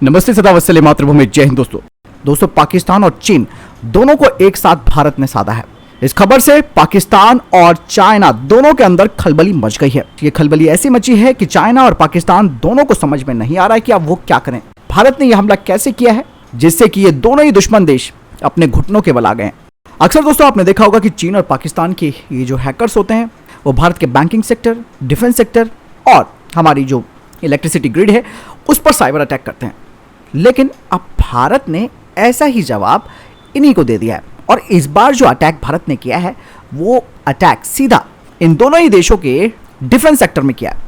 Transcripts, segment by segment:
नमस्ते, सदा वत्सले मातृभूमि, जय हिंद। दोस्तों पाकिस्तान और चीन दोनों को एक साथ भारत ने साधा है। इस खबर से पाकिस्तान और चाइना दोनों के अंदर खलबली मच गई है। ये खलबली ऐसी मची है कि चाइना और पाकिस्तान दोनों को समझ में नहीं आ रहा है कि अब वो क्या करें। भारत ने यह हमला कैसे किया है जिससे कि ये दोनों ही दुश्मन देश अपने घुटनों के बल आ गए हैं। अक्सर दोस्तों आपने देखा होगा कि चीन और पाकिस्तान के ये जो हैकर्स होते हैं वो भारत के बैंकिंग सेक्टर, डिफेंस सेक्टर और हमारी जो इलेक्ट्रिसिटी ग्रिड है उस पर साइबर अटैक करते हैं। लेकिन अब भारत ने ऐसा ही जवाब इन्हीं को दे दिया है और इस बार जो अटैक भारत ने किया है वो अटैक सीधा इन दोनों ही देशों के डिफेंस सेक्टर में किया है।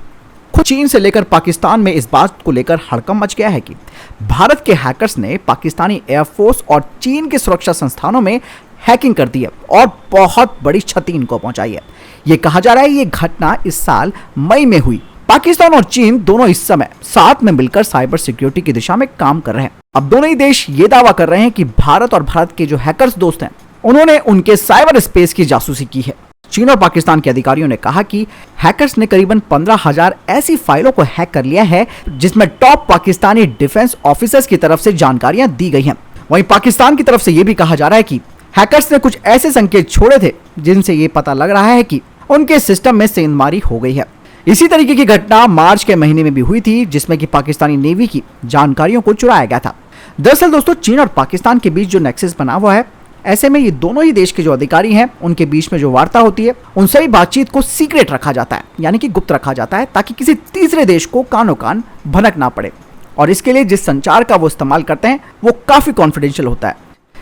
खुद चीन से लेकर पाकिस्तान में इस बात को लेकर हड़कंप मच गया है कि भारत के हैकर्स ने पाकिस्तानी एयरफोर्स और चीन के सुरक्षा संस्थानों में हैकिंग कर दी है और बहुत बड़ी क्षति इनको पहुंचाई है। ये कहा जा रहा है ये घटना इस साल मई में हुई। पाकिस्तान और चीन दोनों इस समय साथ में मिलकर साइबर सिक्योरिटी की दिशा में काम कर रहे हैं। अब दोनों ही देश ये दावा कर रहे हैं कि भारत और भारत के जो हैकर्स दोस्त हैं उन्होंने उनके साइबर स्पेस की जासूसी की है। चीन और पाकिस्तान के अधिकारियों ने कहा कि हैकर्स ने करीबन 15,000 ऐसी फाइलों को हैक कर लिया है जिसमें टॉप पाकिस्तानी डिफेंस ऑफिसर्स की तरफ से जानकारियां दी गई हैं। वहीं पाकिस्तान की तरफ से यह भी कहा जा रहा है कि हैकर्स ने कुछ ऐसे संकेत छोड़े थे जिनसे ये पता लग रहा है कि उनके सिस्टम में सेंधमारी हो गई है। इसी तरीके की घटना मार्च के महीने में भी हुई थी जिसमें कि पाकिस्तानी नेवी की जानकारियों को चुराया गया था। दरअसल दोस्तों चीन और पाकिस्तान के बीच जो नेक्सस बना हुआ है, ऐसे में ये दोनों ही देश के जो अधिकारी हैं उनके बीच में जो वार्ता होती है उन सभी बातचीत को सीक्रेट रखा जाता है, यानी कि गुप्त रखा जाता है ताकि किसी तीसरे देश को कानों कान भनक ना पड़े। और इसके लिए जिस संचार का वो इस्तेमाल करते हैं वो काफी कॉन्फिडेंशियल होता है।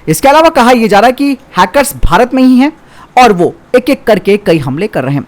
इसके अलावा कहा यह जा रहा है कि हैकर्स भारत में ही हैं और वो एक एक करके कई हमले कर रहे हैं।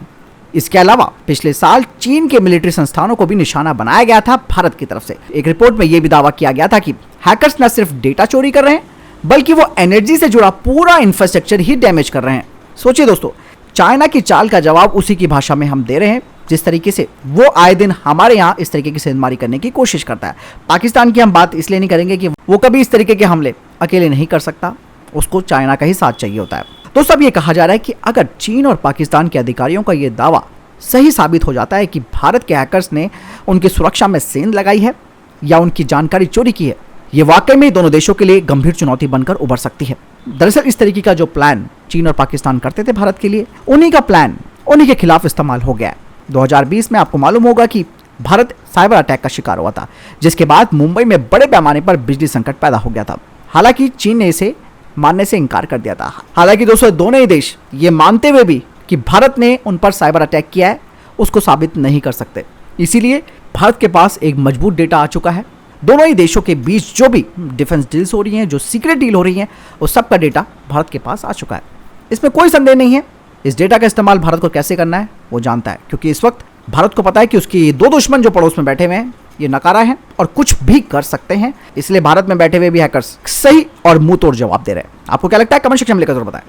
इसके अलावा पिछले साल चीन के मिलिट्री संस्थानों को भी निशाना बनाया गया था भारत की तरफ से। एक रिपोर्ट में यह भी दावा किया गया था कि हैकर्स न सिर्फ डेटा चोरी कर रहे हैं बल्कि वो एनर्जी से जुड़ा पूरा इंफ्रास्ट्रक्चर ही डैमेज कर रहे हैं। सोचिए दोस्तों, चाइना की चाल का जवाब उसी की भाषा में हम दे रहे हैं जिस तरीके से वो आए दिन हमारे यहाँ इस तरीके की सेंधमारी करने की कोशिश करता है। पाकिस्तान की हम बात इसलिए नहीं करेंगे कि वो कभी इस तरीके के हमले अकेले नहीं कर सकता, उसको चाइना का ही साथ चाहिए होता है। तो सब ये कहा जा रहा है कि अगर चीन और पाकिस्तान के अधिकारियों का ये दावा सही साबित हो जाता है कि भारत के हैकर्स ने उनकी सुरक्षा में सेंध लगाई है या उनकी जानकारी चोरी की है, ये वाकई में दोनों देशों के लिए गंभीर चुनौती बनकर उभर सकती है। दरअसल इस तरीके का जो प्लान चीन और पाकिस्तान करते थे भारत के लिए, उन्हीं का प्लान उन्हीं के खिलाफ इस्तेमाल हो गया है। 2020 में आपको मालूम होगा कि भारत साइबर अटैक का शिकार हुआ था जिसके बाद मुंबई में बड़े पैमाने पर बिजली संकट पैदा हो गया था। हालांकि चीन ने इसे मानने से इनकार कर दिया था। हालांकि दोस्तों दोनों ही देश ये मानते हुए भी कि भारत ने उन पर साइबर अटैक किया है उसको साबित नहीं कर सकते। इसीलिए भारत के पास एक मजबूत डेटा आ चुका है। दोनों ही देशों के बीच जो भी डिफेंस डील्स हो रही हैं, जो सीक्रेट डील हो रही हैं, उस सब का डेटा भारत के पास आ चुका है। इसमें कोई संदेह नहीं है। इस डेटा का इस्तेमाल भारत को कैसे करना है वो जानता है, क्योंकि इस वक्त भारत को पता है कि उसके दो दुश्मन जो पड़ोस में बैठे हुए हैं ये नकारा है और कुछ भी कर सकते हैं। इसलिए भारत में बैठे हुए भी हैकर्स सही और मुंह तोड़ जवाब दे रहे हैं। आपको क्या लगता है? कमेंट सेक्शन में लिखकर जरूर बताएं।